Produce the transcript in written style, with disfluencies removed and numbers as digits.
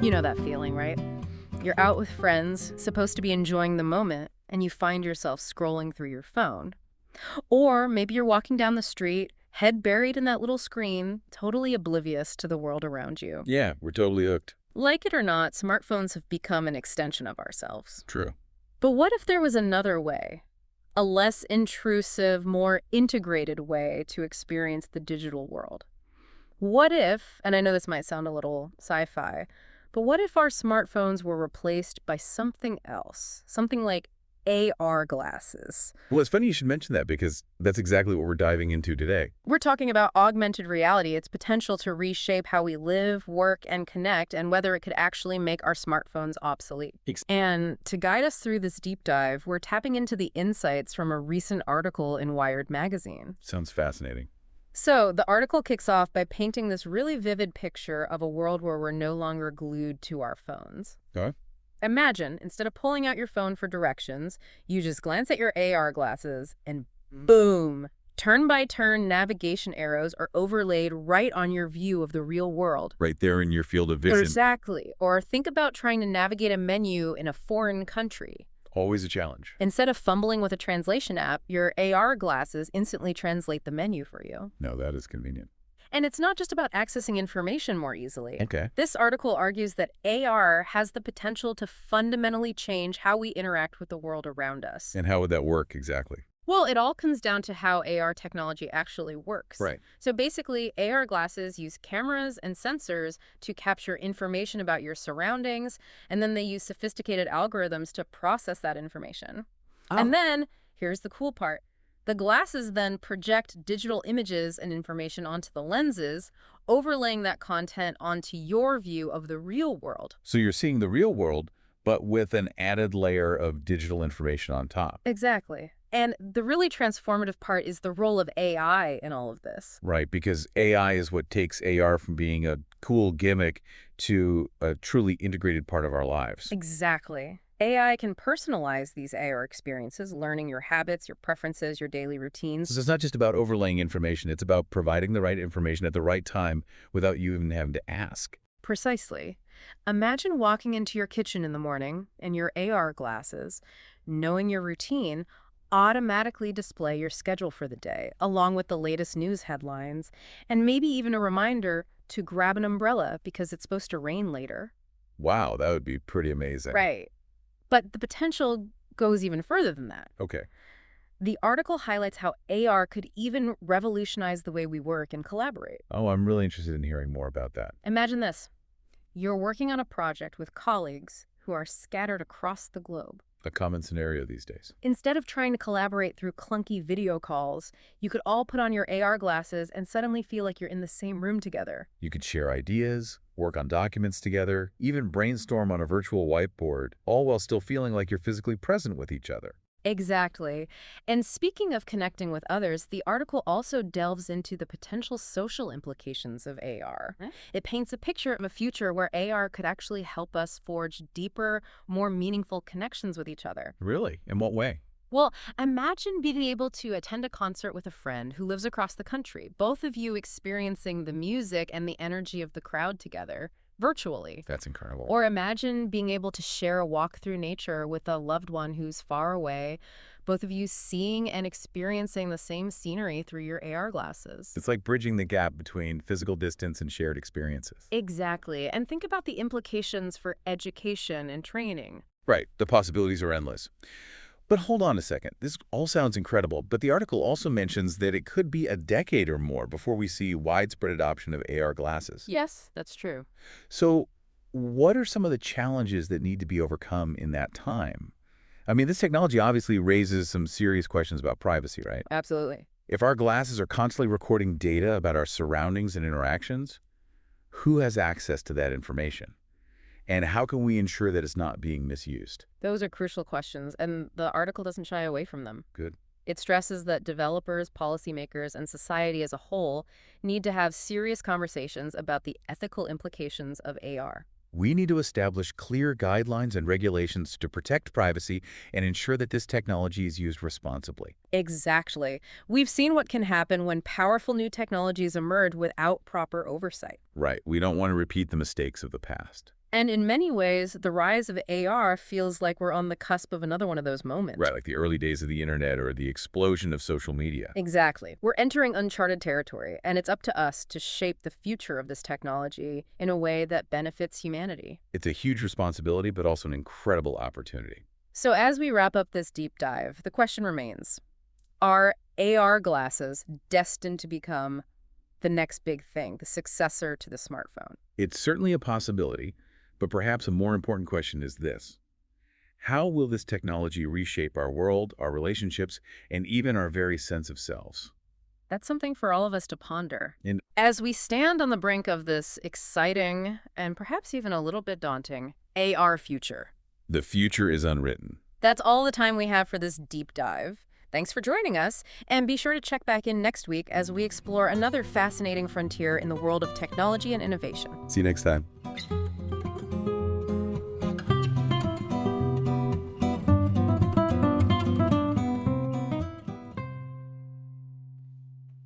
You know that feeling, right? You're out with friends, supposed to be enjoying the moment, and you find yourself scrolling through your phone. Or maybe you're walking down the street, head buried in that little screen, totally oblivious to the world around you. Yeah, we're totally hooked. Like it or not, smartphones have become an extension of ourselves. True. But what if there was another way? A less intrusive, more integrated way to experience the digital world? What if, and I know this might sound a little sci-fi, but what if our smartphones were replaced by something else? Something like AR glasses. Well, it's funny you should mention that because that's exactly what we're diving into today. We're talking about augmented reality, its potential to reshape how we live, work, and connect, and whether it could actually make our smartphones obsolete. And to guide us through this deep dive, we're tapping into the insights from a recent article in Wired magazine. Sounds fascinating. So the article kicks off by painting this really vivid picture of a world where we're no longer glued to our phones. Okay. Imagine, instead of pulling out your phone for directions, you just glance at your AR glasses and boom, turn-by-turn navigation arrows are overlaid right on your view of the real world. Right there in your field of vision. Exactly. Or think about trying to navigate a menu in a foreign country. Always a challenge. Instead of fumbling with a translation app, your AR glasses instantly translate the menu for you. No, that is convenient. And it's not just about accessing information more easily. Okay. This article argues that AR has the potential to fundamentally change how we interact with the world around us. And how would that work exactly? Well, it all comes down to how AR technology actually works. Right. So basically, AR glasses use cameras and sensors to capture information about your surroundings, and then they use sophisticated algorithms to process that information. Oh. And then, here's the cool part. The glasses then project digital images and information onto the lenses, overlaying that content onto your view of the real world. So you're seeing the real world, but with an added layer of digital information on top. Exactly. And the really transformative part is the role of AI in all of this. Right, because AI is what takes AR from being a cool gimmick to a truly integrated part of our lives. Exactly. AI can personalize these AR experiences, learning your habits, your preferences, your daily routines. So it's not just about overlaying information, it's about providing the right information at the right time without you even having to ask. Precisely. Imagine walking into your kitchen in the morning and your AR glasses, knowing your routine, automatically display your schedule for the day, along with the latest news headlines, and maybe even a reminder to grab an umbrella because it's supposed to rain later. Wow, that would be pretty amazing. Right. But the potential goes even further than that. Okay. The article highlights how AR could even revolutionize the way we work and collaborate. Oh, I'm really interested in hearing more about that. Imagine this. You're working on a project with colleagues who are scattered across the globe. A common scenario these days. Instead of trying to collaborate through clunky video calls, you could all put on your AR glasses and suddenly feel like you're in the same room together. You could share ideas, work on documents together, even brainstorm on a virtual whiteboard, all while still feeling like you're physically present with each other. Exactly. And speaking of connecting with others, the article also delves into the potential social implications of AR. It paints a picture of a future where AR could actually help us forge deeper, more meaningful connections with each other. Really? In what way? Well, imagine being able to attend a concert with a friend who lives across the country, both of you experiencing the music and the energy of the crowd together, virtually. That's incredible. Or imagine being able to share a walk through nature with a loved one who's far away, both of you seeing and experiencing the same scenery through your AR glasses. It's like bridging the gap between physical distance and shared experiences. Exactly. And think about the implications for education and training. Right. The possibilities are endless. But hold on a second. This all sounds incredible, but the article also mentions that it could be a decade or more before we see widespread adoption of AR glasses. Yes, that's true. So what are some of the challenges that need to be overcome in that time? I mean, this technology obviously raises some serious questions about privacy, right? Absolutely. If our glasses are constantly recording data about our surroundings and interactions, who has access to that information? And how can we ensure that it's not being misused? Those are crucial questions, and the article doesn't shy away from them. Good. It stresses that developers, policymakers, and society as a whole need to have serious conversations about the ethical implications of AR. We need to establish clear guidelines and regulations to protect privacy and ensure that this technology is used responsibly. Exactly. We've seen what can happen when powerful new technologies emerge without proper oversight. Right. We don't want to repeat the mistakes of the past. And in many ways, the rise of AR feels like we're on the cusp of another one of those moments. Right, like the early days of the internet or the explosion of social media. Exactly. We're entering uncharted territory, and it's up to us to shape the future of this technology in a way that benefits humanity. It's a huge responsibility, but also an incredible opportunity. So as we wrap up this deep dive, the question remains, are AR glasses destined to become the next big thing, the successor to the smartphone? It's certainly a possibility, but perhaps a more important question is this. How will this technology reshape our world, our relationships, and even our very sense of selves? That's something for all of us to ponder. And As we stand on the brink of this exciting and perhaps even a little bit daunting AR future. the future is unwritten. That's all the time we have for this deep dive. Thanks for joining us, and be sure to check back in next week as we explore another fascinating frontier in the world of technology and innovation. See you next time.